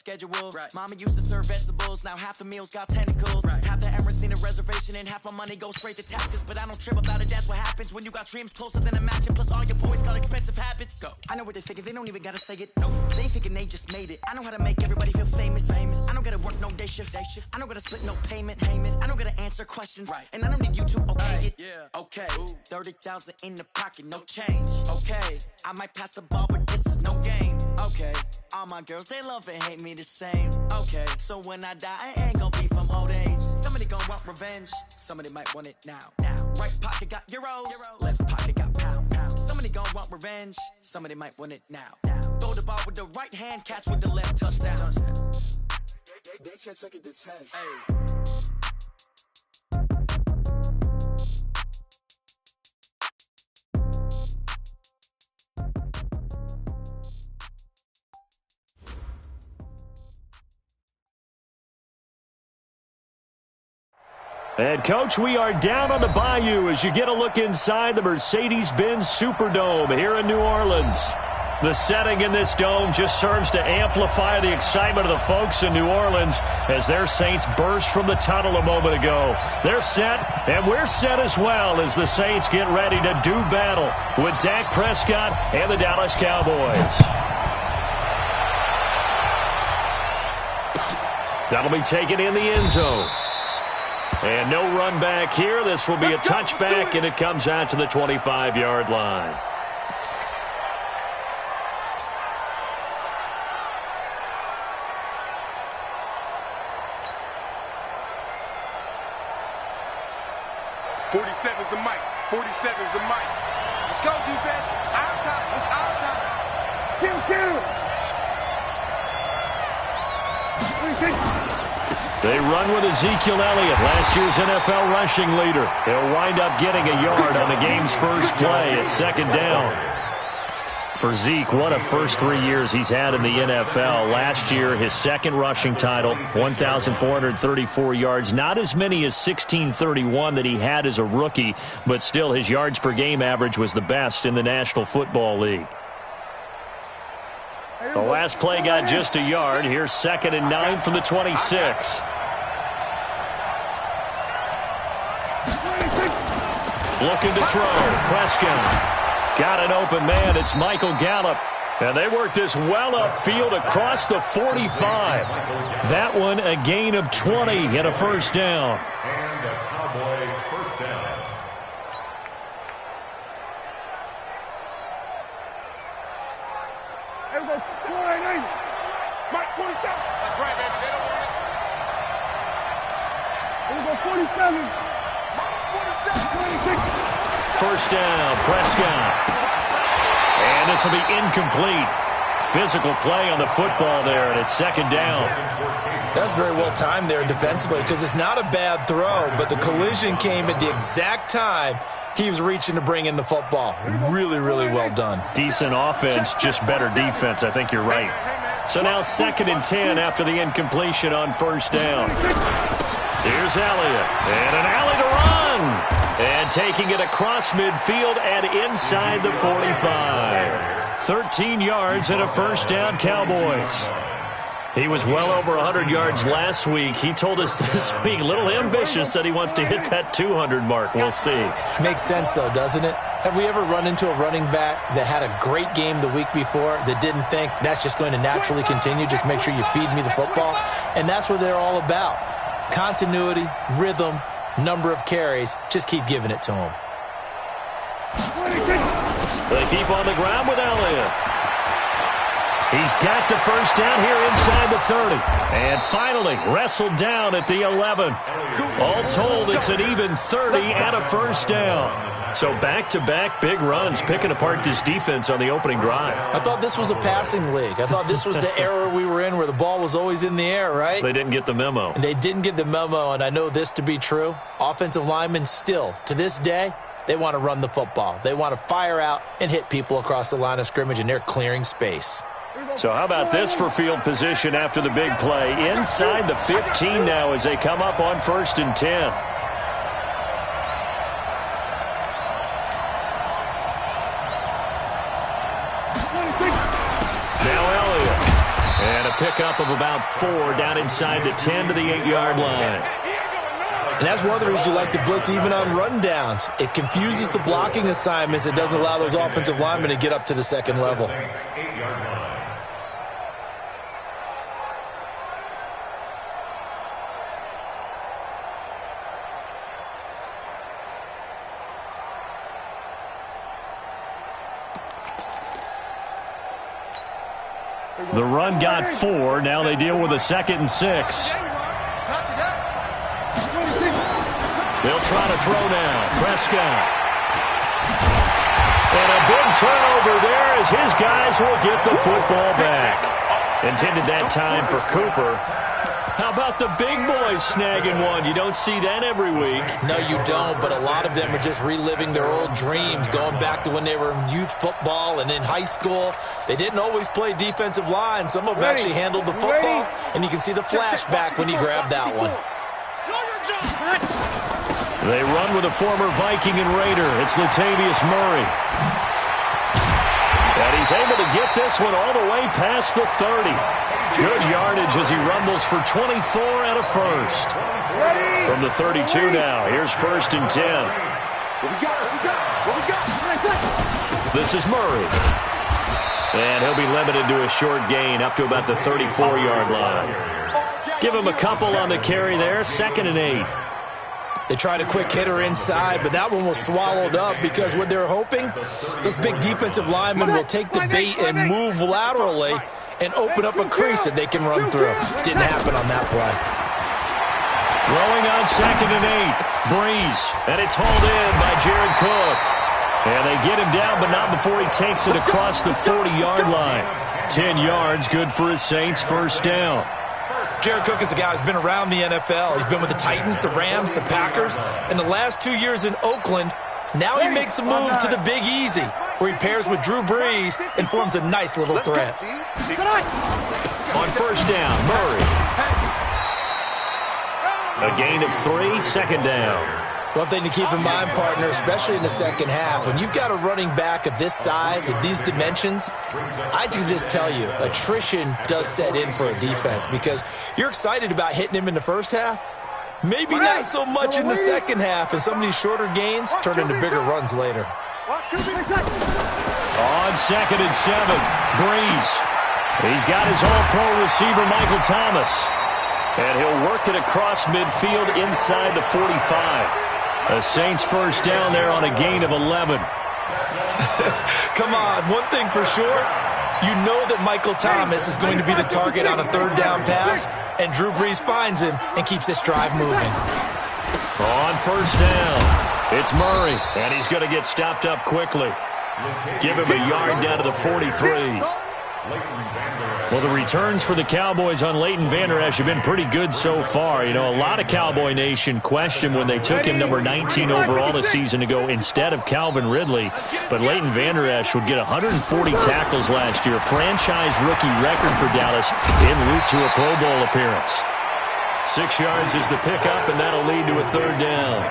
schedule. Right. Mama used to serve vegetables, now half the meals got tentacles. Right. Half the Emirates need a reservation and half my money goes straight to taxes. But I don't trip about it, that's what happens when you got dreams closer than a match. And plus all your boys got expensive habits. Go. I know what they're thinking, they don't even gotta say it. No, they ain't thinking they just made it. I know how to make everybody feel famous. I don't gotta work no day shift. I don't gotta split no payment. I don't gotta answer questions. Right. And I don't need you to okay it. Yeah. Okay. 30,000 in the pocket, no change. Okay. I might pass the ball, but this is no game. Okay. All my girls, they love and hate me the same. Okay. So when I die, I ain't gonna be from old age. Somebody gonna want revenge. Somebody might want it now. Right pocket got euros. Left pocket got pounds. Somebody gonna want revenge. Somebody might want it now. Throw the ball with the right hand, catch with the left, touchdown. They can't take it to 10. Hey. And, Coach, we are down on the Bayou as you get a look inside the Mercedes-Benz Superdome here in New Orleans. The setting in this dome just serves to amplify the excitement of the folks in New Orleans as their Saints burst from the tunnel a moment ago. They're set, and we're set as well as the Saints get ready to do battle with Dak Prescott and the Dallas Cowboys. That'll be taken in the end zone. And no run back here. This will be a touchback, and it comes out to the 25-yard line. "47's the mic. 47's the mic. Let's go, defense. Our time. It's our time. Kill. They run with Ezekiel Elliott, last year's NFL rushing leader. He'll wind up getting a yard on the game's first play at second down. For Zeke, what a first 3 years he's had in the NFL. Last year, his second rushing title, 1,434 yards. Not as many as 1,631 that he had as a rookie, but still his yards per game average was the best in the National Football League. The last play got just a yard. Here's 2nd and 9 from the 26. Looking to throw. Prescott. Got an open man. It's Michael Gallup. And they work this well upfield across the 45. That one a gain of 20 and a first down. And a Cowboy first down. Mike, 47. That's right, baby. They don't want it. Here we go, 47. Mike, 47. 26. First down, Prescott. And this will be incomplete. Physical play on the football there, and it's second down. That's very well timed there defensively because it's not a bad throw, but the collision came at the exact time he was reaching to bring in the football. Really, really well done. Decent offense, just better defense. I think you're right. So now 2nd and 10 after the incompletion on first down. Here's Elliott. And an alley to run. And taking it across midfield and inside the 45. 13 yards and a first down, Cowboys. He was well over 100 yards last week. He told us this week, a little ambitious, said he wants to hit that 200 mark. We'll see. Makes sense, though, doesn't it? Have we ever run into a running back that had a great game the week before that didn't think that's just going to naturally continue? Just make sure you feed me the football. And that's what they're all about. Continuity, rhythm, number of carries. Just keep giving it to them. They keep on the ground with Elliott. He's got the first down here inside the 30. And finally wrestled down at the 11. All told, it's an even 30 and a first down. So back-to-back big runs, picking apart this defense on the opening drive. I thought this was a passing league. I thought this was the era we were in where the ball was always in the air, right? They didn't get the memo. And they didn't get the memo, and I know this to be true. Offensive linemen still, to this day, they want to run the football. They want to fire out and hit people across the line of scrimmage, and they're clearing space. So how about this for field position after the big play? Inside the 15 now as they come up on 1st and 10. Now Elliott. And a pickup of about 4 down inside the 10 to the 8-yard line. And that's one of the reasons you like to blitz even on rundowns. It confuses the blocking assignments. It doesn't allow those offensive linemen to get up to the second level. The run got 4. Now they deal with a 2nd and 6. They'll try to throw now. Prescott. And a big turnover there as his guys will get the football back. Intended that time for Cooper. How about the big boys snagging one? You don't see that every week. No, you don't, but a lot of them are just reliving their old dreams, going back to when they were in youth football and in high school. They didn't always play defensive line. Some of them actually handled the football, and you can see the flashback when he grabbed that one. They run with a former Viking and Raider. It's Latavius Murray. And he's able to get this one all the way past the 30. Good yardage as he rumbles for 24 and a first. From the 32 now, here's 1st and 10. This is Murray. And he'll be limited to a short gain up to about the 34-yard line. Give him a couple on the carry there, 2nd and 8. They tried a quick hitter inside, but that one was swallowed up because what they're hoping, those big defensive linemen will take the bait and move laterally and open up a crease that they can run through. Didn't happen on that play. Throwing on 2nd and 8. Breeze. And it's hauled in by Jared Cook. And they get him down, but not before he takes it across the 40-yard line. 10 yards, good for his Saints, 1st down. Jared Cook is a guy who's been around the NFL. He's been with the Titans, the Rams, the Packers. In the last 2 years in Oakland, now he makes a move to the Big Easy, where he pairs with Drew Brees and forms a nice little threat. On 1st down, Murray. A gain of 3, 2nd down. One thing to keep in mind, partner, especially in the second half, when you've got a running back of this size, of these dimensions, I can just tell you, attrition does set in for a defense because you're excited about hitting him in the first half. Maybe not so much in the second half, and some of these shorter gains turn into bigger runs later. On 2nd and 7, Breeze. He's got his all-pro receiver, Michael Thomas. And he'll work it across midfield inside the 45. A Saints 1st down there on a gain of 11. Come on, one thing for sure, you know that Michael Thomas is going to be the target on a 3rd down pass, and Drew Brees finds him and keeps this drive moving. On 1st down, it's Murray, and he's going to get stopped up quickly. Give him a yard down to the 43. Well, the returns for the Cowboys on Leighton Vander Esch have been pretty good so far. You know, a lot of Cowboy Nation questioned when they took him number 19 overall a season ago instead of Calvin Ridley. But Leighton Vander Esch would get 140 tackles last year, franchise rookie record for Dallas, en route to a Pro Bowl appearance. 6 yards is the pickup, and that'll lead to a 3rd down.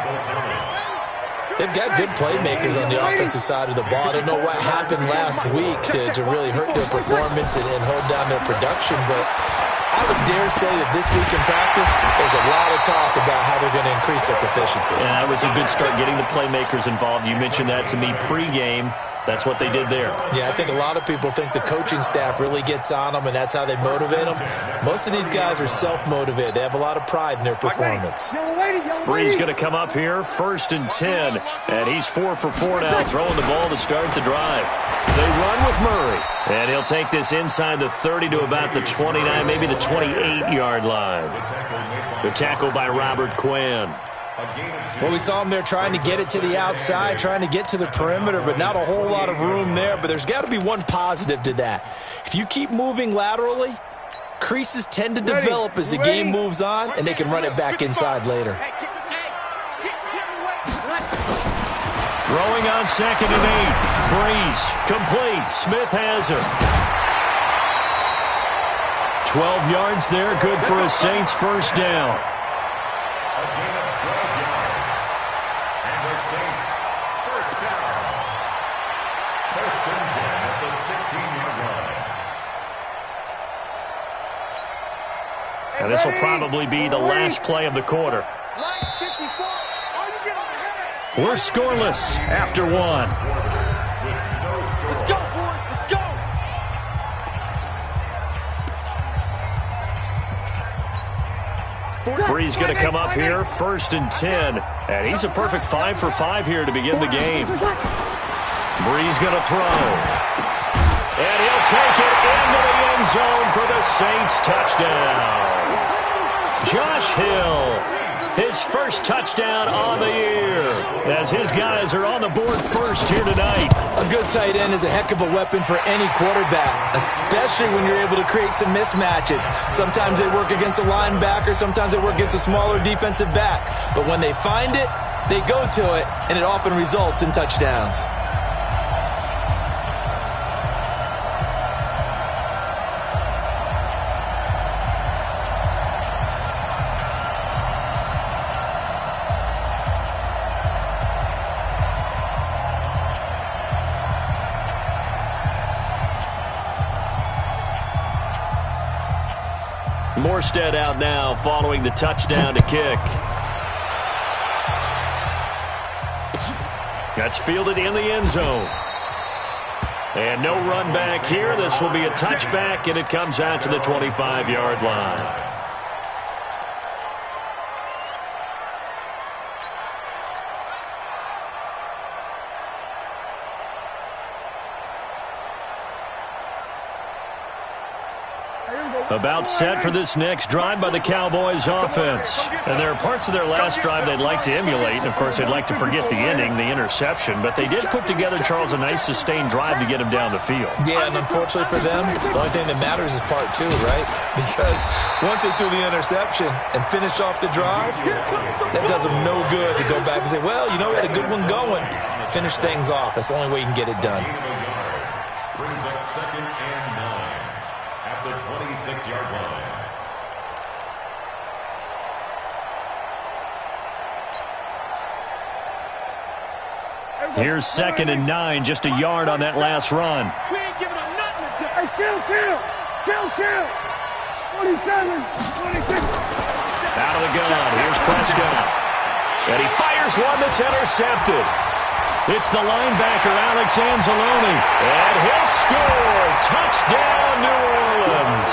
They've got good playmakers on the offensive side of the ball. I don't know what happened last week to really hurt their performance and hold down their production, but I would dare say that this week in practice, there's a lot of talk about how they're going to increase their proficiency. Yeah, that was a good start getting the playmakers involved. You mentioned that to me pregame. That's what they did there. Yeah, I think a lot of people think the coaching staff really gets on them, and that's how they motivate them. Most of these guys are self-motivated. They have a lot of pride in their performance. Bree's going to come up here, 1st and 10, and he's 4 for 4 now, throwing the ball to start the drive. They run with Murray, and he'll take this inside the 30 to about the 29, maybe the 28-yard line. The tackle by Robert Quinn. Well, we saw him there trying to get it to the outside, trying to get to the perimeter, but not a whole lot of room there. But there's got to be one positive to that. If you keep moving laterally, creases tend to develop as the game moves on, and they can run it back inside later. Throwing on 2nd and 8. Breeze, complete. Smith has her. 12 yards there, good for a Saints 1st down. And this will probably be the last play of the quarter. We're scoreless after one. Let's go, boys. Let's go. Bree's going to come up here, 1st and 10. And he's a perfect 5 for 5 here to begin the game. Bree's going to throw. And he'll take it into the end zone for the Saints touchdown. Josh Hill, his first touchdown on the year, as his guys are on the board first here tonight. A good tight end is a heck of a weapon for any quarterback, especially when you're able to create some mismatches. Sometimes they work against a linebacker, sometimes they work against a smaller defensive back. But when they find it, they go to it, and it often results in touchdowns. Morstead out now following the touchdown to kick. That's fielded in the end zone. And no run back here. This will be a touchback, and it comes out to the 25-yard line. About set for this next drive by the Cowboys offense. And there are parts of their last drive they'd like to emulate. And, of course, they'd like to forget the ending, the interception. But they did put together, Charles, a nice sustained drive to get him down the field. Yeah, and unfortunately for them, the only thing that matters is part 2, right? Because once they threw the interception and finished off the drive, that does them no good to go back and say, well, you know, we had a good one going. Finish things off. That's the only way you can get it done. Brings up 2nd and 9 at the 26-yard line. Here's 2nd and 9, just a yard on that last run. We ain't giving up nothing. Hey, kill. 27, 26. Out of the gun, here's Prescott. And he fires one that's intercepted. It's the linebacker, Alex Anzalone. And he'll score. Touchdown, New Orleans.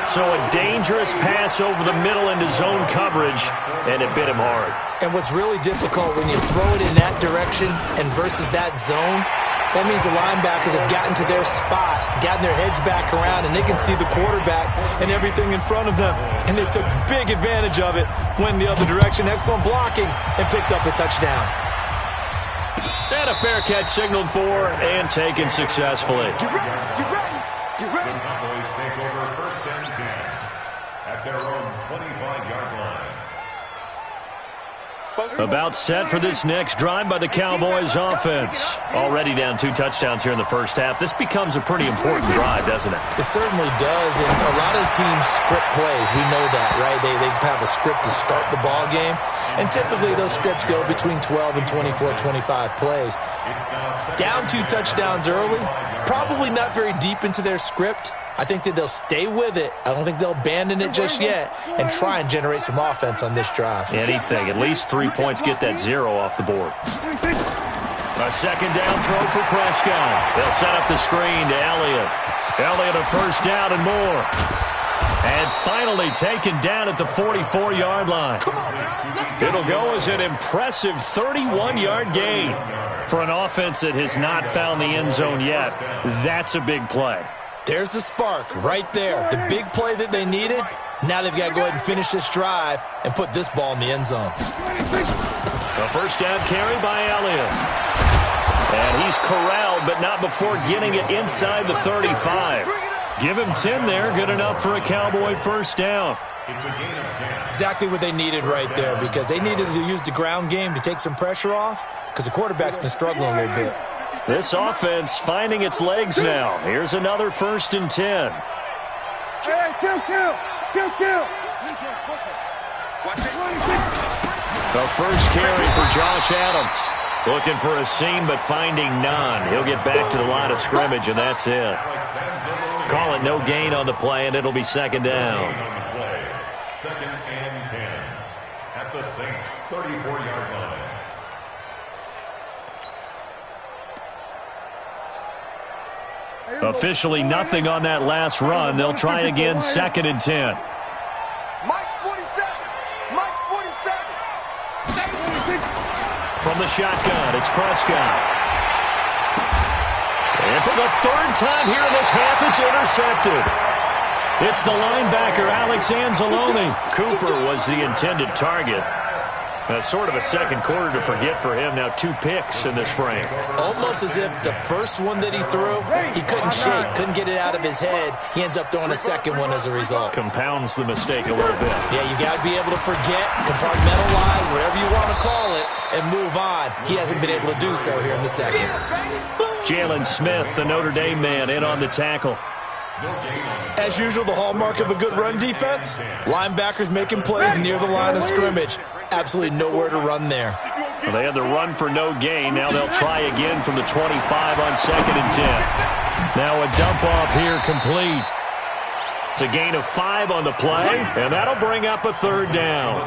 So a dangerous pass over the middle into zone coverage, and it bit him hard. And what's really difficult when you throw it in that direction and versus that zone, that means the linebackers have gotten to their spot, gotten their heads back around, and they can see the quarterback and everything in front of them. And they took big advantage of it, went the other direction, excellent blocking, and picked up a touchdown. And a fair catch signaled for and taken successfully. You ready? The Cowboys take over 1st and 10 at their own 25-yard line. About set for this next drive by the Cowboys offense. Already down 2 touchdowns here in the first half. This becomes a pretty important drive, doesn't it? It certainly does, and a lot of teams script plays. We know that, right? They have a script to start the ball game, and typically those scripts go between 12 and 24, 25 plays. Down 2 touchdowns early, probably not very deep into their script. I think that they'll stay with it. I don't think they'll abandon it just yet and try and generate some offense on this drive. Anything. At least 3 points, get that 0 off the board. A second down throw for Prescott. They'll set up the screen to Elliott. Elliott a first down and more. And finally taken down at the 44-yard line. It'll go as an impressive 31-yard gain. For an offense that has not found the end zone yet, that's a big play. There's the spark right there. The big play that they needed. Now they've got to go ahead and finish this drive and put this ball in the end zone. A first down carry by Elliott. And he's corralled, but not before getting it inside the 35. Give him 10 there. Good enough for a Cowboy first down. It's a gain of 10. Exactly what they needed right there, because they needed to use the ground game to take some pressure off, because the quarterback's been struggling a little bit. This offense finding its legs now. Here's another 1st and 10. Hey, kill. The first carry for Josh Adams. Looking for a seam, but finding none. He'll get back to the line of scrimmage, and that's it. Call it no gain on the play, and it'll be second down. Second and 10 at the Saints' 34-yard line. Officially nothing on that last run. They'll try again, second and 10. Mike's 47. Mike's 47. From the shotgun, it's Prescott. And for the third time here in this half, it's intercepted. It's the linebacker, Alex Anzalone. Cooper was the intended target. That's sort of a second quarter to forget for him. Now 2 picks in this frame. Almost as if the first one that he threw, he couldn't shake, couldn't get it out of his head. He ends up throwing a second one as a result. Compounds the mistake a little bit. Yeah, you got to be able to forget, compartmentalize, whatever you want to call it, and move on. He hasn't been able to do so here in the second. Jalen Smith, the Notre Dame man, in on the tackle. As usual, the hallmark of a good run defense, linebackers making plays near the line of scrimmage. Absolutely nowhere to run there. Well, they had the run for no gain. Now they'll try again from the 25 on second and 10. Now a dump off here complete. It's a gain of 5 on the play, and that'll bring up a third down.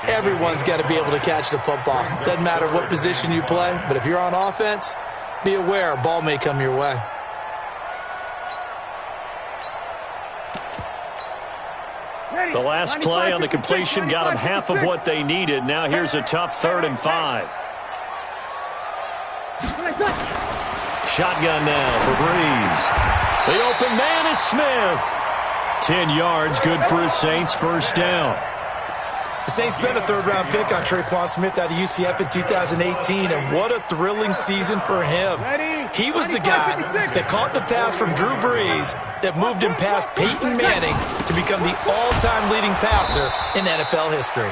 Everyone's got to be able to catch the football. Doesn't matter what position you play, but if you're on offense, be aware a ball may come your way. The last play on the completion got them half of what they needed. Now here's a tough 3rd and 5. Shotgun now for Breeze. The open man is Smith. 10 yards, good for his Saints, first down. The Saints spent a 3rd-round pick on Tre'Quan Smith out of UCF in 2018, and what a thrilling season for him. He was the guy that caught the pass from Drew Brees that moved him past Peyton Manning to become the all-time leading passer in NFL history.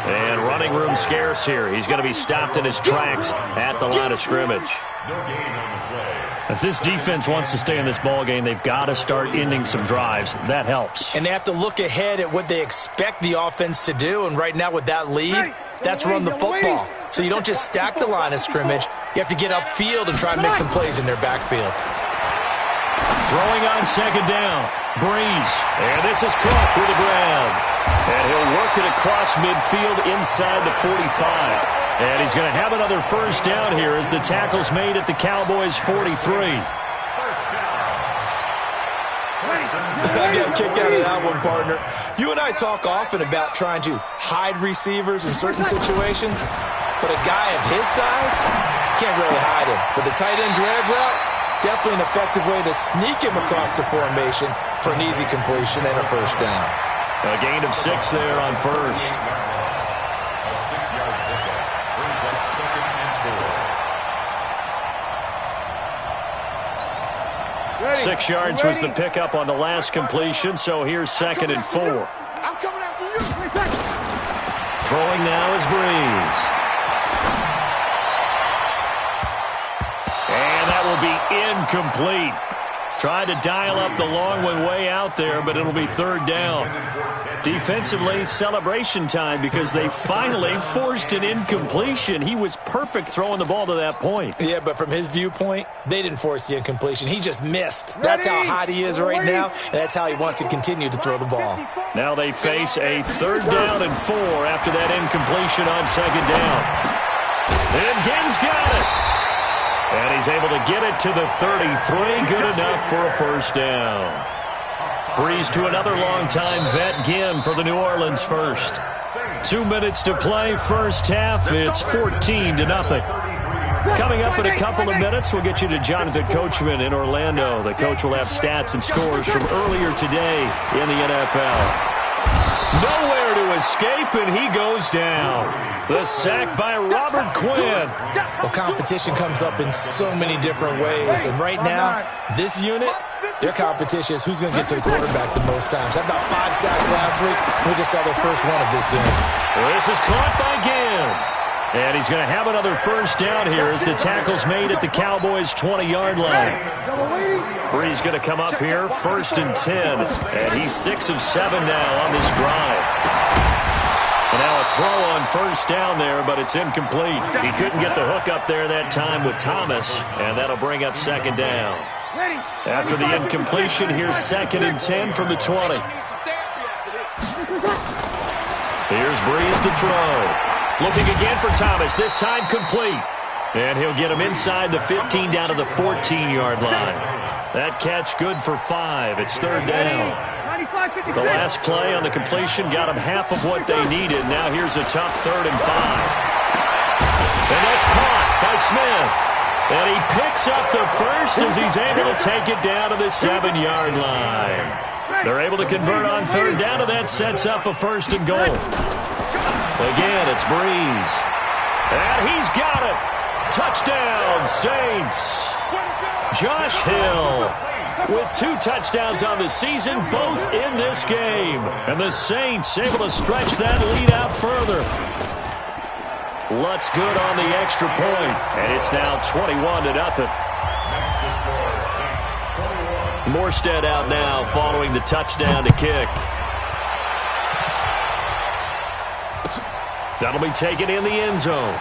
And running room scarce here. He's going to be stopped in his tracks at the line of scrimmage. If this defense wants to stay in this ballgame, they've got to start ending some drives. That helps. And they have to look ahead at what they expect the offense to do. And right now with that lead, that's run the football. So you don't just stack the line of scrimmage. You have to get upfield and try and make some plays in their backfield. Throwing on second down. Breeze. And this is Cook with a grab. And he'll work it across midfield inside the 45. And he's going to have another first down here as the tackle's made at the Cowboys' 43. I got a kick out of that one, partner. You and I talk often about trying to hide receivers in certain situations, but a guy of his size can't really hide him. But the tight end drag route, definitely an effective way to sneak him across the formation for an easy completion and a first down. A gain of 6 there on first. 6 yards was the pickup on the last completion, so here's 2nd and 4. I'm coming after you. Throwing now is Breeze. And that will be incomplete. Tried to dial up the long one way out there, but it'll be 3rd down. Defensively, celebration time because they finally forced an incompletion. He was perfect throwing the ball to that point. Yeah, but from his viewpoint, they didn't force the incompletion. He just missed. That's how hot he is right now, and that's how he wants to continue to throw the ball. Now they face a 3rd down and 4 after that incompletion on 2nd down. And Ginn's got it. And he's able to get it to the 33. Good enough for a first down. Breeze to another longtime vet, Ginn, for the New Orleans first. 2 minutes to play, first half. It's 14-0. Coming up in a couple of minutes, we'll get you to Jonathan Coachman in Orlando. The coach will have stats and scores from earlier today in the NFL. Nowhere to escape, and he goes down. The sack by Robert Quinn. Well, competition comes up in so many different ways, and right now, this unit, their competition is who's going to get to the quarterback the most times. Had about 5 sacks last week. We just saw the first one of this game. This is caught by Ginn. And he's going to have another first down here as the tackle's made at the Cowboys' 20-yard line. Breeze going to come up here, 1st and 10. And he's 6 of 7 now on this drive. And now a throw on first down there, but it's incomplete. He couldn't get the hook up there that time with Thomas, and that'll bring up second down. After the incompletion, here's 2nd and 10 from the 20. Here's Breeze to throw. Looking again for Thomas, this time complete. And he'll get him inside the 15 down to the 14-yard line. That catch good for 5. It's 3rd down. The last play on the completion got him half of what they needed. Now here's a tough 3rd and 5. And that's caught by Smith. And he picks up the first as he's able to take it down to the 7-yard line. They're able to convert on 3rd down, and that sets up a 1st and goal. Again, it's Breeze. And he's got it. Touchdown, Saints. Josh Hill with 2 touchdowns on the season, both in this game. And the Saints able to stretch that lead out further. Lutz good on the extra point, and it's now 21-0. Morstead out now following the touchdown to kick. That'll be taken in the end zone.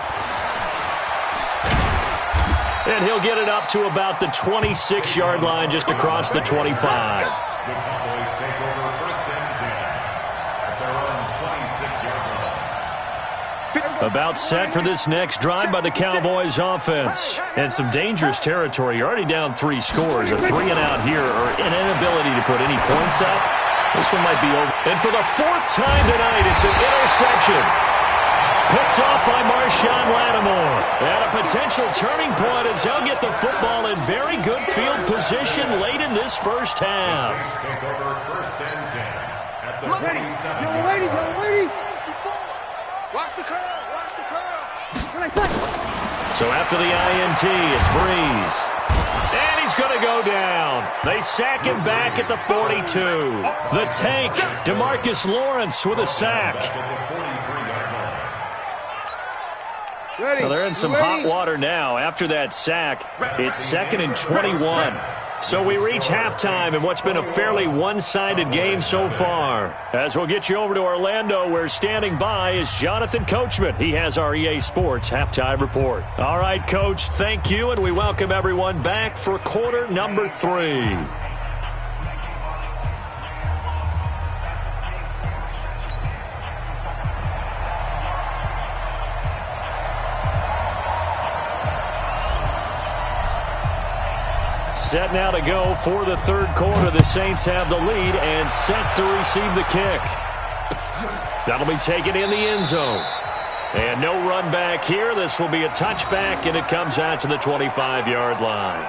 And he'll get it up to about the 26-yard line just across the 25. The Cowboys take over 1st and 10 at their own 26-yard line. About set for this next drive by the Cowboys offense. And some dangerous territory. You're already down 3 scores. A 3-and-out here or an inability to put any points up. This one might be over. And for the 4th time tonight, it's an interception. Picked off by Marshawn Lattimore. And a potential turning point as they'll get the football in very good field position late in this first half. Take over 1st and 10 at the 27. Young lady. Watch the curl. So after the INT, it's Breeze. And he's going to go down. They sack him back at the 42. The tank, DeMarcus Lawrence with a sack. Well, they're in some hot water now. After that sack, it's 2nd and 21. So we reach halftime in what's been a fairly one-sided game so far. As we'll get you over to Orlando, where standing by is Jonathan Coachman. He has our EA Sports halftime report. All right, Coach, thank you, and we welcome everyone back for quarter number 3. Set now to go for the 3rd quarter. The Saints have the lead and set to receive the kick. That'll be taken in the end zone. And no run back here. This will be a touchback, and it comes out to the 25-yard line.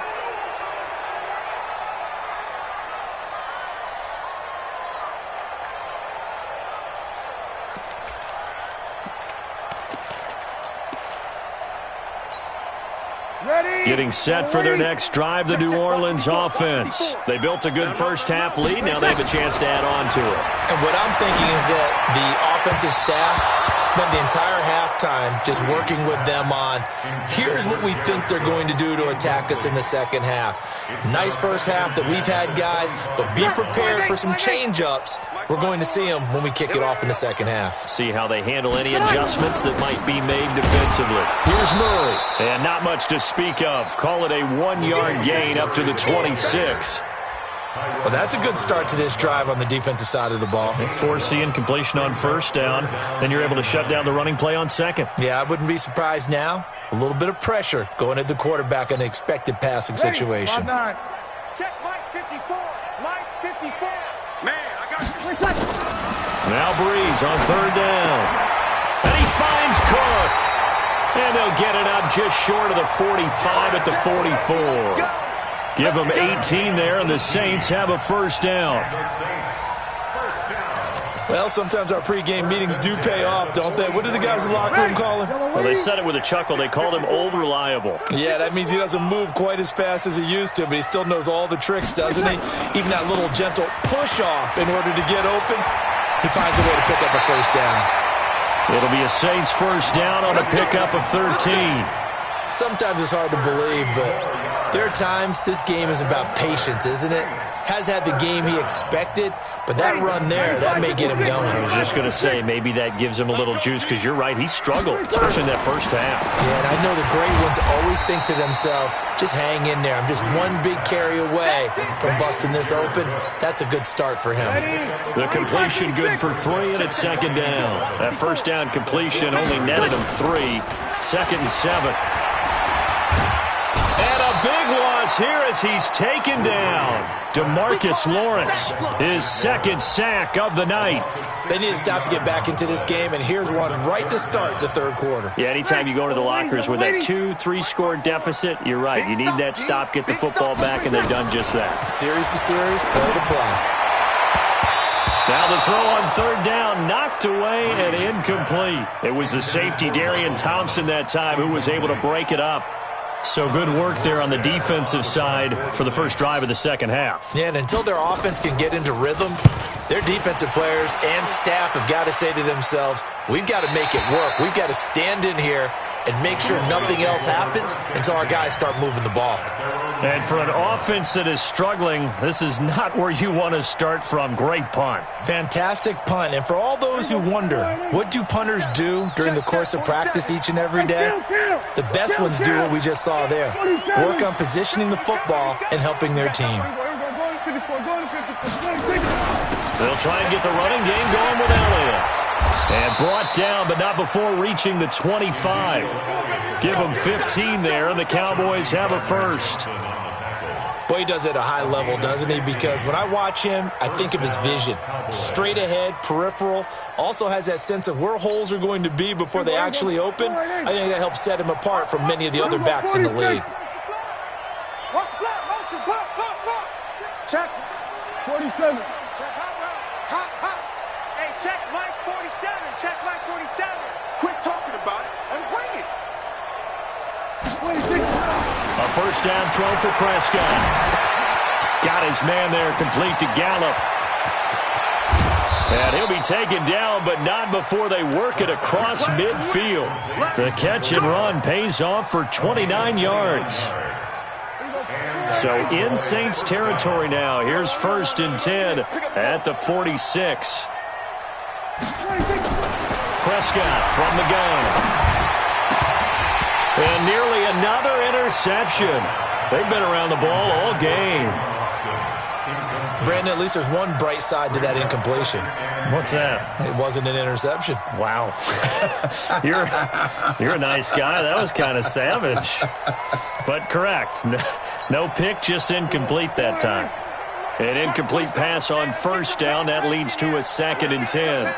Getting set for their next drive, the New Orleans offense. They built a good first half lead. Now they have a chance to add on to it. And what I'm thinking is that the offensive staff spent the entire halftime just working with them on, here's what we think they're going to do to attack us in the second half. Nice first half that we've had, guys, but be prepared for some change-ups. We're going to see them when we kick it off in the second half. See how they handle any adjustments that might be made defensively. Here's Murray. And not much to speak of. Call it a 1-yard gain up to the 26. Well, that's a good start to this drive on the defensive side of the ball. Force incompletion on first down. Then you're able to shut down the running play on second. Yeah, I wouldn't be surprised now. A little bit of pressure going at the quarterback in an expected passing situation. Check Mike 54. Mike 54. Man, I got you. Now Breeze on 3rd down. And he finds Cook. And they'll get it up just short of the 45 at the 44. Give them 18 there, and the Saints have a first down. Well, sometimes our pregame meetings do pay off, don't they? What do the guys in the locker room call him? Well, they said it with a chuckle. They called him old reliable. Yeah, that means he doesn't move quite as fast as he used to, but he still knows all the tricks, doesn't he? Even that little gentle push-off in order to get open, he finds a way to pick up a first down. It'll be a Saints first down on a pickup of 13. Sometimes it's hard to believe, but There are times this game is about patience, isn't it? Has had the game he expected, but that run there, that may get him going. I was just going to say, maybe that gives him a little juice, because you're right, he struggled, especially in that first half. Yeah, and I know the great ones always think to themselves, just hang in there. I'm just one big carry away from busting this open. That's a good start for him. The completion good for 3, and it's second down. That first down completion only netted him 3. Second and 7. And a big loss here as he's taken down. DeMarcus Lawrence, his second sack of the night. They need to stop to get back into this game, and here's one right to start the third quarter. Yeah, anytime you go into the lockers with that 2-3 score deficit, you're right. You need that stop, get the football back, and they've done just that. Series to series, play to play. Now the throw on third down, knocked away and incomplete. It was the safety, Darian Thompson, that time, who was able to break it up. So good work there on the defensive side for the first drive of the second half. Yeah, and until their offense can get into rhythm, their defensive players and staff have got to say to themselves, we've got to make it work. We've got to stand in here and make sure nothing else happens until our guys start moving the ball. And for an offense that is struggling, this is not where you want to start from. Great punt. Fantastic punt. And for all those who wonder, what do punters do during the course of practice each and every day? The best ones do what we just saw there. Work on positioning the football and helping their team. They'll try and get the running game going with Elliott. And brought down, but not before reaching the 25. Give them 15 there, and the Cowboys have a first. Boy, he does it at a high level, doesn't he? Because when I watch him, I think of his vision. Straight ahead, peripheral. Also has that sense of where holes are going to be before they actually open. I think that helps set him apart from many of the other backs in the league. Check. 47. Check Mike 47. Check Mike 47. Quit talking about it and bring it. A first down throw for Prescott. Got his man there, complete to Gallup. And he'll be taken down, but not before they work it across midfield. The catch and run pays off for 29 yards. So in Saints territory now. Here's first and 10 at the 46. Prescott from the gun. And nearly another interception. They've been around the ball all game. Brandon, at least there's one bright side to that incompletion. What's that? It wasn't an interception. Wow. You're a nice guy. That was kind of savage. But correct. No pick, just incomplete that time. An incomplete pass on first down. That leads to a second and 10.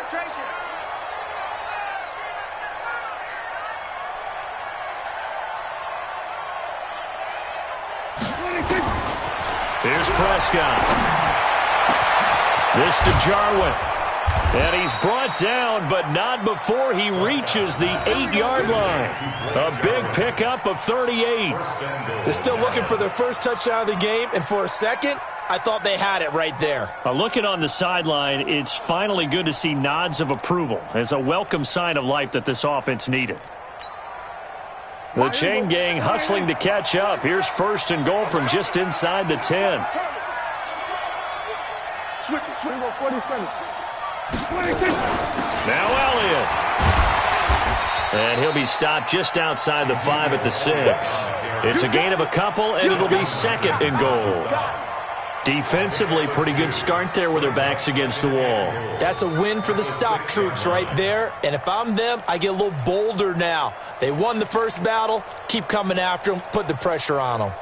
Here's Prescott. This to Jarwin. And he's brought down, but not before he reaches the 8-yard line. A big pickup of 38. They're still looking for their first touchdown of the game, and for a second, I thought they had it right there. Looking on the sideline, it's finally good to see nods of approval. It's a welcome sign of life that this offense needed. The chain gang hustling to catch up. Here's first and goal from just inside the 10. Now Elliott. And he'll be stopped just outside the 5 at the 6. It's a gain of a couple, and it'll be second and goal. Defensively, pretty good start there with their backs against the wall. That's a win for the stop troops right there. And if I'm them, I get a little bolder now. They won the first battle. Keep coming after them. Put the pressure on them.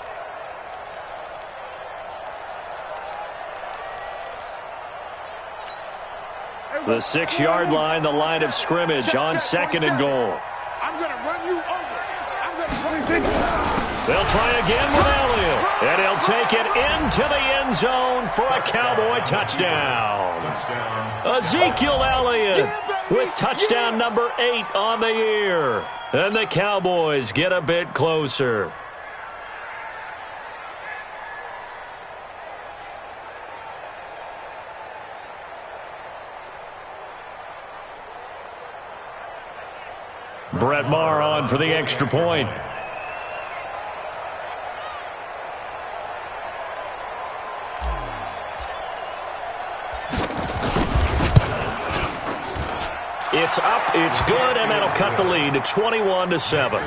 The 6-yard line, the line of scrimmage on second and goal. I'm going to run you over. I'm going to They'll try again with Elliott, and he'll take it into the end zone for a Cowboy touchdown. Ezekiel Elliott with touchdown number 8 on the year. And the Cowboys get a bit closer. Brett Maher on for the extra point. It's up, it's good, and that'll cut the lead to 21-7.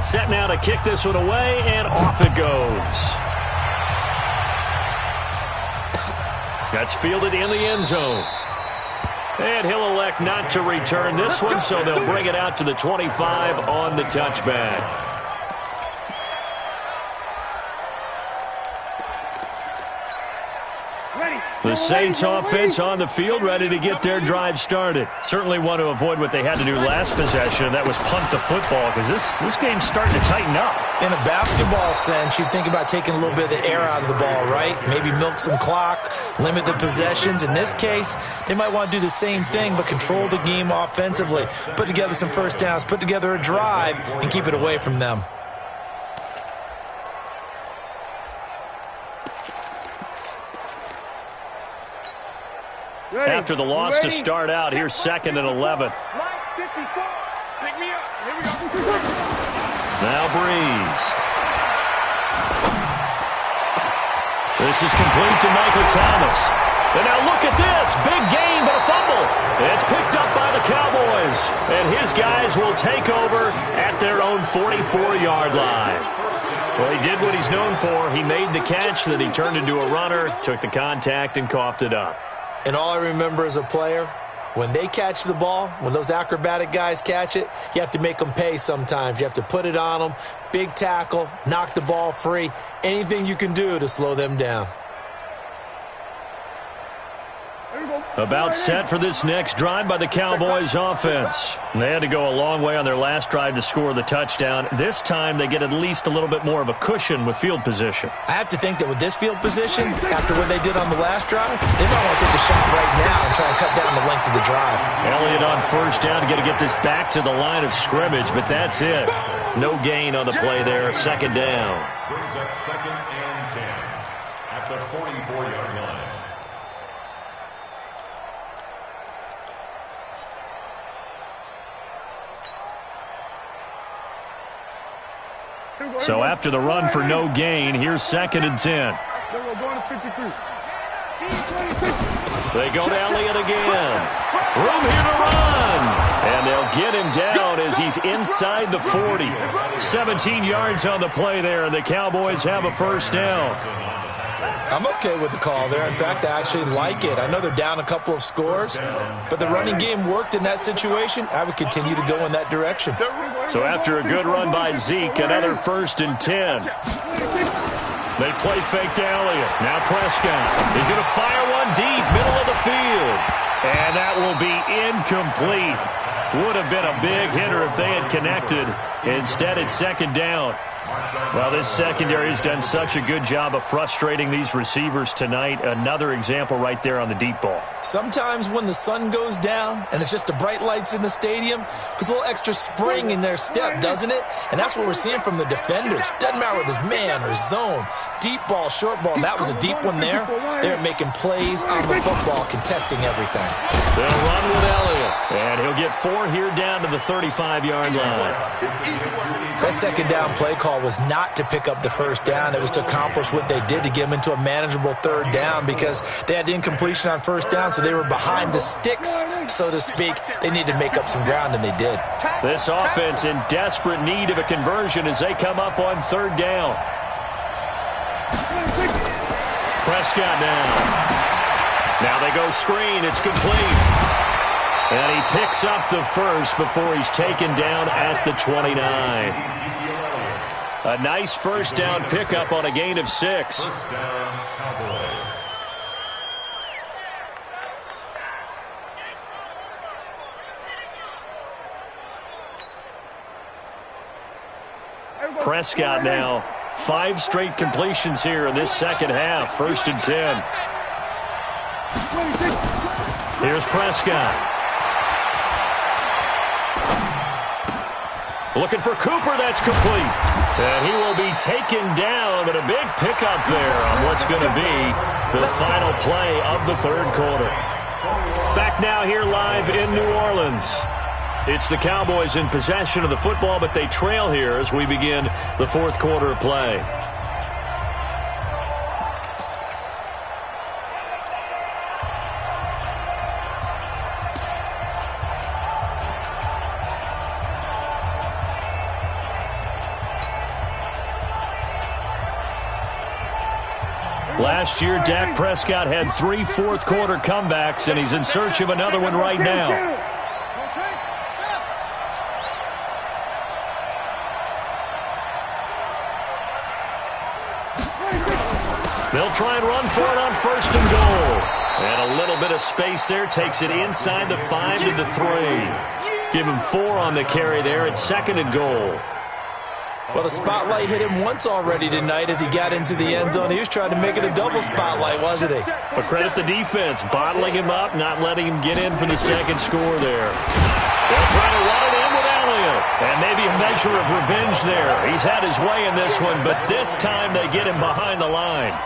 Set now to kick this one away, and off it goes. That's fielded in the end zone. And he'll elect not to return this one, so they'll bring it out to the 25 on the touchback. The Saints offense on the field, ready to get their drive started. Certainly want to avoid what they had to do last possession. That was punt the football, because this game's starting to tighten up. In a basketball sense, you think about taking a little bit of the air out of the ball, right? Maybe milk some clock, limit the possessions. In this case, they might want to do the same thing, but control the game offensively. Put together some first downs, put together a drive, and keep it away from them. After the loss to start out, here's 2nd and 11. Now Breeze. This is complete to Michael Thomas. And now look at this. Big gain, but a fumble. It's picked up by the Cowboys. And his guys will take over at their own 44-yard line. Well, he did what he's known for. He made the catch, then he turned into a runner, took the contact, and coughed it up. And all I remember as a player, when they catch the ball, when those acrobatic guys catch it, you have to make them pay sometimes. You have to put it on them, big tackle, knock the ball free, anything you can do to slow them down. About set for this next drive by the Cowboys offense. They had to go a long way on their last drive to score the touchdown. This time they get at least a little bit more of a cushion with field position. I have to think that with this field position, after what they did on the last drive, they might want to take a shot right now and try and cut down the length of the drive. Elliott on first down to get this back to the line of scrimmage, but that's it. No gain on the play there, 2nd down. Brings up 2nd and 10 at the 44-yard line. So after the run for no gain, here's 2nd and 10. They go to Elliott again. Room here to run. And they'll get him down as he's inside the 40. 17 yards on the play there, and the Cowboys have a first down. I'm okay with the call there. In fact, I actually like it. I know they're down a couple of scores, but the running game worked in that situation. I would continue to go in that direction. So after a good run by Zeke, another 1st and 10. They play fake to Elliott. Now Prescott. He's going to fire one deep, middle of the field. And that will be incomplete. Would have been a big hitter if they had connected. Instead, it's 2nd down. Well, this secondary has done such a good job of frustrating these receivers tonight. Another example right there on the deep ball. Sometimes when the sun goes down and it's just the bright lights in the stadium, puts a little extra spring in their step, doesn't it? And that's what we're seeing from the defenders. Doesn't matter whether it's man or zone, deep ball, short ball. That was a deep one there. They're making plays on the football, contesting everything. They'll run with Elliott, and he'll get 4 here down to the 35-yard line. That 2nd down play call was not to pick up the first down. It was to accomplish what they did, to get them into a manageable 3rd down, because they had incompletion on first down, so they were behind the sticks, so to speak. They needed to make up some ground, and they did. This offense in desperate need of a conversion as they come up on 3rd down. Prescott now. Now they go screen. It's complete. And he picks up the first before he's taken down at the 29. A nice first down pickup on a gain of 6. First down, Cowboys. Prescott now. 5 straight completions here in this 2nd half. 1st and 10. Here's Prescott. Looking for Cooper, that's complete. And he will be taken down, but a big pickup there on what's going to be the final play of the 3rd quarter. Back now here live in New Orleans. It's the Cowboys in possession of the football, but they trail here as we begin the fourth quarter of play. Last year, Dak Prescott had 3 fourth-quarter comebacks, and he's in search of another one right now. They'll try and run for it on 1st and goal. And a little bit of space there takes it inside the 5 to the 3. Give him 4 on the carry there at 2nd and goal. Well, the spotlight hit him once already tonight as he got into the end zone. He was trying to make it a double spotlight, wasn't he? But credit the defense, bottling him up, not letting him get in for the second score there. They'll try to run it in with Elliott. And maybe a measure of revenge there. He's had his way in this one, but this time they get him behind the line.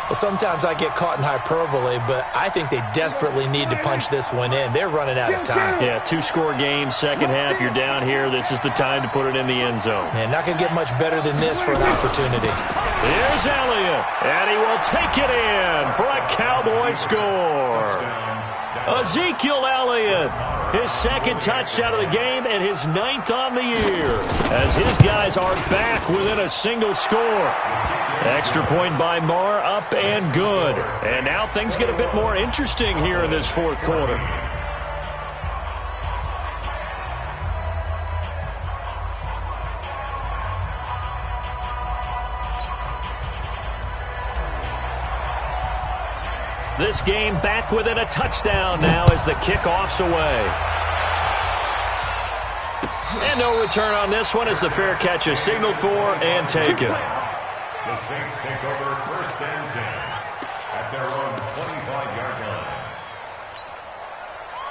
Well, sometimes I get caught in hyperbole, but I think they desperately need to punch this one in. They're running out of time. Yeah, 2-score game, second half, you're down here. This is the time to put it in the end zone. Man, not going to get much better than this for an opportunity. Here's Elliott, and he will take it in for a Cowboy score. Ezekiel Elliott, his 2nd touchdown of the game and his 9th on the year, as his guys are back within a single score. Extra point by Marr, up and good. And now things get a bit more interesting here in this fourth quarter. This game back within a touchdown now as the kickoff's away. And no return on this one as the fair catch is signaled for and taken. The Saints take over 1st and 10 at their own 25-yard line.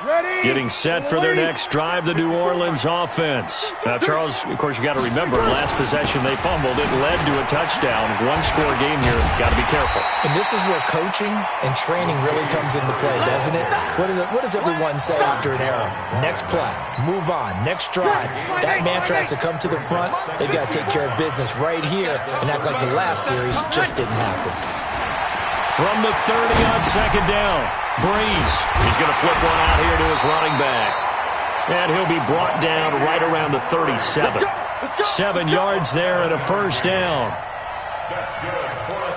Ready? Getting set for their next drive, the New Orleans offense. Now, Charles, of course, you got to remember, last possession they fumbled. It led to a touchdown. 1-score game here. Got to be careful. And this is where coaching and training really comes into play, doesn't it? What does everyone say after an error? Next play, move on, next drive. That mantra has to come to the front. They've got to take care of business right here and act like the last series just didn't happen. From the 30 on 2nd down, Breeze. He's going to flip one out here to his running back. And he'll be brought down right around the 37. 7 yards there and a 1st down.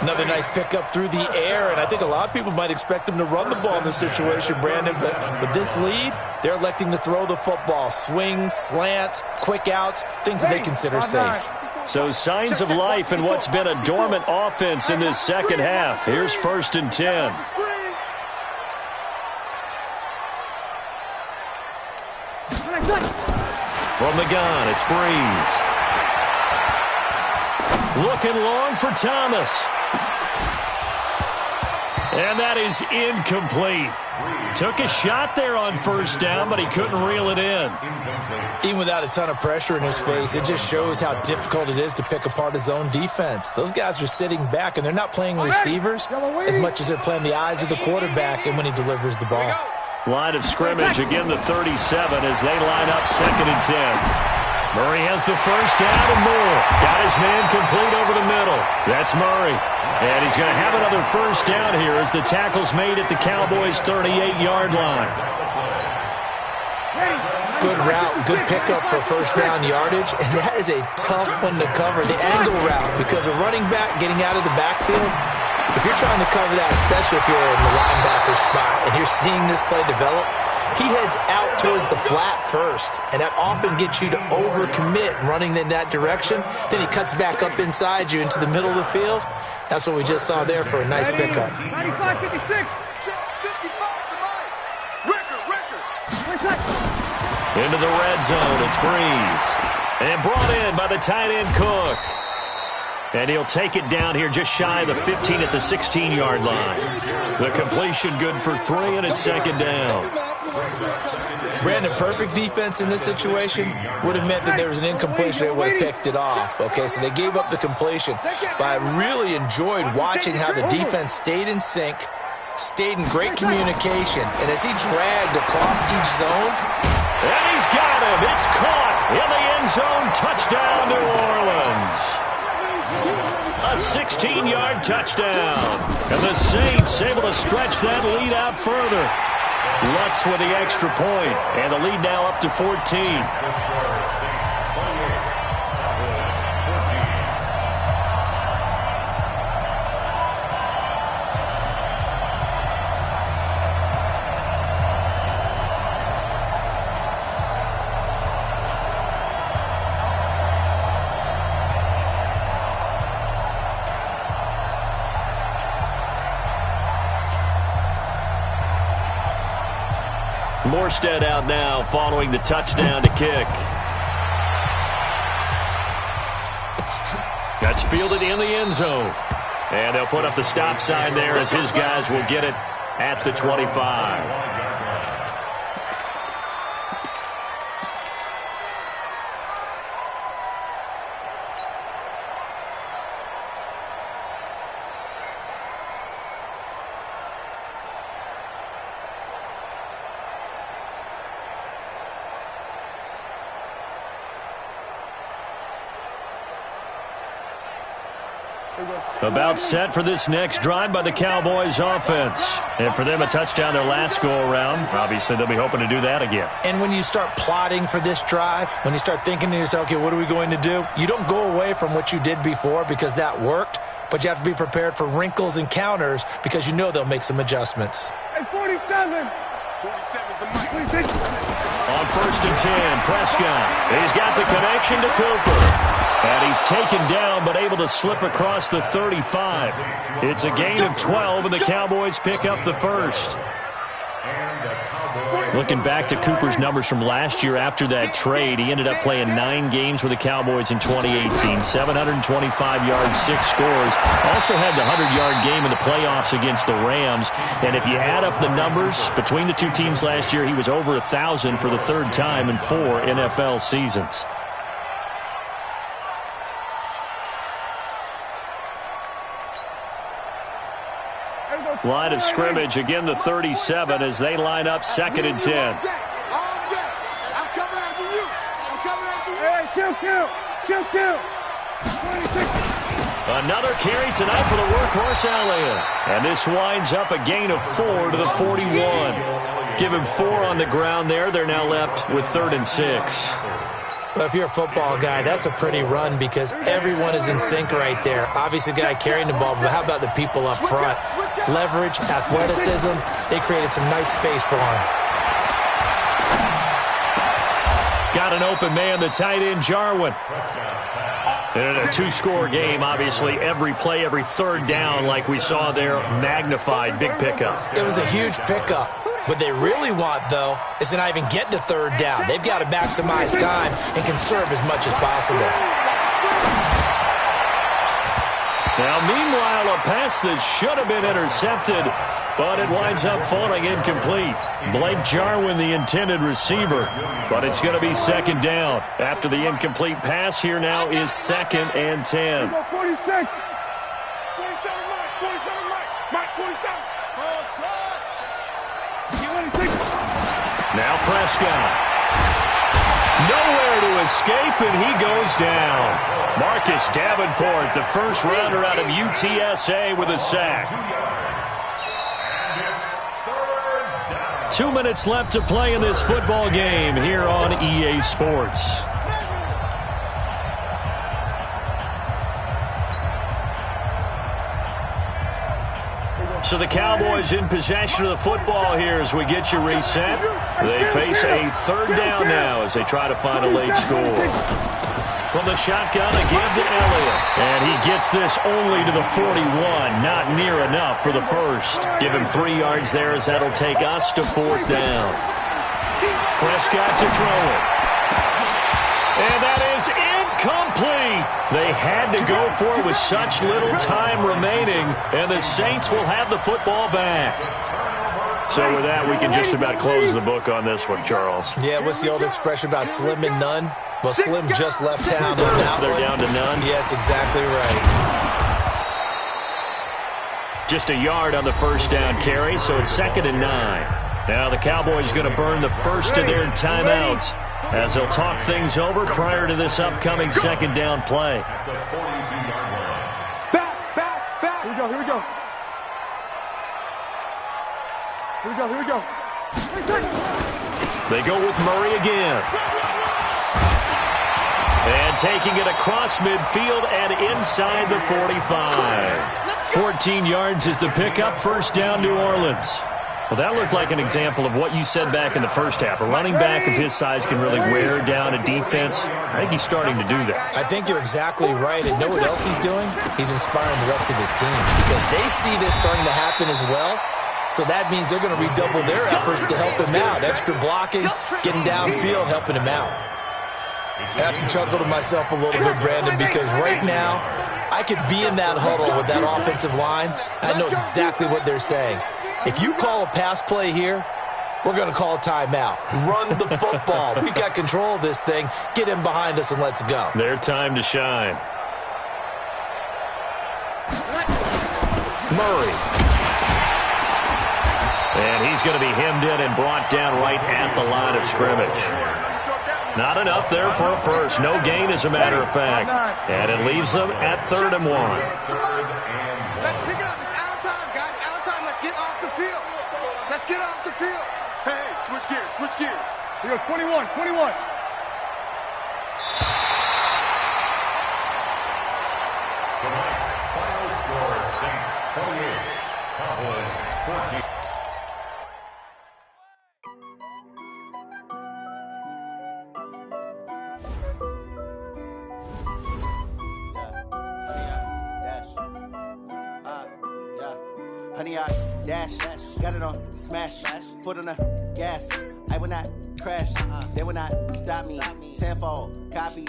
Another nice pickup through the air, and I think a lot of people might expect him to run the ball in this situation, Brandon, but with this lead, they're electing to throw the football. Swings, slants, quick outs, things that they consider safe. So signs of life in what's been a dormant offense in this second half. Here's 1st and 10. From the gun, it's Breeze. Looking long for Thomas. And that is incomplete. Took a shot there on 1st down, but he couldn't reel it in. Even without a ton of pressure in his face, it just shows how difficult it is to pick apart his own defense. Those guys are sitting back, and they're not playing receivers as much as they're playing the eyes of the quarterback and when he delivers the ball. Line of scrimmage, again the 37 as they line up 2nd and 10. Murray has the 1st down and more. Got his man complete over the middle. That's Murray. And he's going to have another 1st down here as the tackle's made at the Cowboys' 38-yard line. Good route, good pickup for 1st down yardage, and that is a tough one to cover, the angle route, because a running back getting out of the backfield, if you're trying to cover that, especially if you're in the linebacker spot and you're seeing this play develop, he heads out towards the flat first, and that often gets you to overcommit running in that direction. Then he cuts back up inside you into the middle of the field. That's what we just saw there for a nice pickup. 95-56. Into the red zone, it's Breeze. And brought in by the tight end Cook. And he'll take it down here just shy of the 15 at the 16-yard line. The completion good for 3, and it's 2nd down. Brandon, perfect defense in this situation would have meant that there was an incompletion. They would have picked it off. Okay, so they gave up the completion. But I really enjoyed watching how the defense stayed in sync, stayed in great communication, and as he dragged across each zone, And he's got him. It's caught in the end zone. Touchdown, New Orleans. A 16-yard touchdown. And the Saints able to stretch that lead out further. Lutz with the extra point. And the lead now up to 14. Morstead out now following the touchdown to kick. That's fielded in the end zone. And they'll put up the stop sign there as his guys will get it at the 25. About set for this next drive by the Cowboys offense. And for them, a touchdown their last go-around. Obviously, they'll be hoping to do that again. And when you start plotting for this drive, when you start thinking to yourself, okay, what are we going to do? You don't go away from what you did before because that worked, but you have to be prepared for wrinkles and counters because you know they'll make some adjustments. Hey, 47. 47's the mic. On 1st and 10, Prescott. He's got the connection to Cooper. And he's taken down but able to slip across the 35. It's a gain of 12, and the Cowboys pick up the first. Looking back to Cooper's numbers from last year after that trade, he ended up playing 9 games with the Cowboys in 2018. 725 yards, 6 scores. Also had the 100-yard game in the playoffs against the Rams. And if you add up the numbers between the two teams last year, he was over 1,000 for the 3rd time in 4 NFL seasons. Line of scrimmage, again the 37 as they line up 2nd and 10. I'm coming after you. I'm coming after you. Hey, kill. 26. Another carry tonight for the workhorse Elliott. And this winds up a gain of 4 to the 41. Give him 4 on the ground there. They're now left with 3rd and 6. Well, if you're a football guy, that's a pretty run because everyone is in sync right there. Obviously, the guy carrying the ball, but how about the people up front? Leverage, athleticism, they created some nice space for him. Got an open man, the tight end, Jarwin. And in a 2-score game, obviously, every play, every 3rd down, like we saw there, magnified, big pickup. It was a huge pickup. What they really want, though, is to not even get to 3rd down. They've got to maximize time and conserve as much as possible. Now, meanwhile, a pass that should have been intercepted, but it winds up falling incomplete. Blake Jarwin, the intended receiver, but it's going to be 2nd down. After the incomplete pass, here now is 2nd and 10. 46. 47, Mike, 47. Now Prescott. Nowhere to escape, and he goes down. Marcus Davenport, the first rounder out of UTSA with a sack. 2 minutes left to play in this football game here on EA Sports. So the Cowboys in possession of the football here as we get you reset. They face a 3rd down now as they try to find a late score. From the shotgun, a give to Elliott. And he gets this only to the 41. Not near enough for the first. Give him 3 yards there as that'll take us to 4th down. Prescott to throw it. And that is incomplete. They had to go for it with such little time remaining, and the Saints will have the football back. So with that, we can just about close the book on this one, Charles. Yeah, what's the old expression about slim and none? Well, Slim just left town on that They're one. down to none? Yes, exactly right. Just a yard on the first down carry, so it's 2nd and 9. Now the Cowboys going to burn the first of their timeouts as they'll talk things over prior to this upcoming second down play. Back. Here we go. They go with Murray again. And taking it across midfield and inside the 45. 14 yards is the pickup. First down, New Orleans. Well, that looked like an example of what you said back in the first half. A running back of his size can really wear down a defense. I think he's starting to do that. I think you're exactly right. And know what else he's doing? He's inspiring the rest of his team because they see this starting to happen as well. So that means they're going to redouble their efforts to help him out. Extra blocking, getting downfield, helping him out. I have to chuckle to myself a little bit, Brandon, because right now I could be in that huddle with that offensive line. I know exactly what they're saying. If you call a pass play here, we're going to call a timeout. Run the football. We've got control of this thing. Get him behind us and let's go. Their time to shine. Murray. And he's going to be hemmed in and brought down right at the line of scrimmage. Not enough there for a first. No gain, as a matter of fact. And it leaves them at 3rd and 1. Let's pick it up. It's our time, guys. Our time. Let's get off the field. Let's get off the field. Hey, switch gears. Here goes 21. Tonight's final score, Saints 28, Cowboys 14. Honey, I dash, got it on smash, foot on the gas. I will not crash, they will not stop me. Tenfold, copy.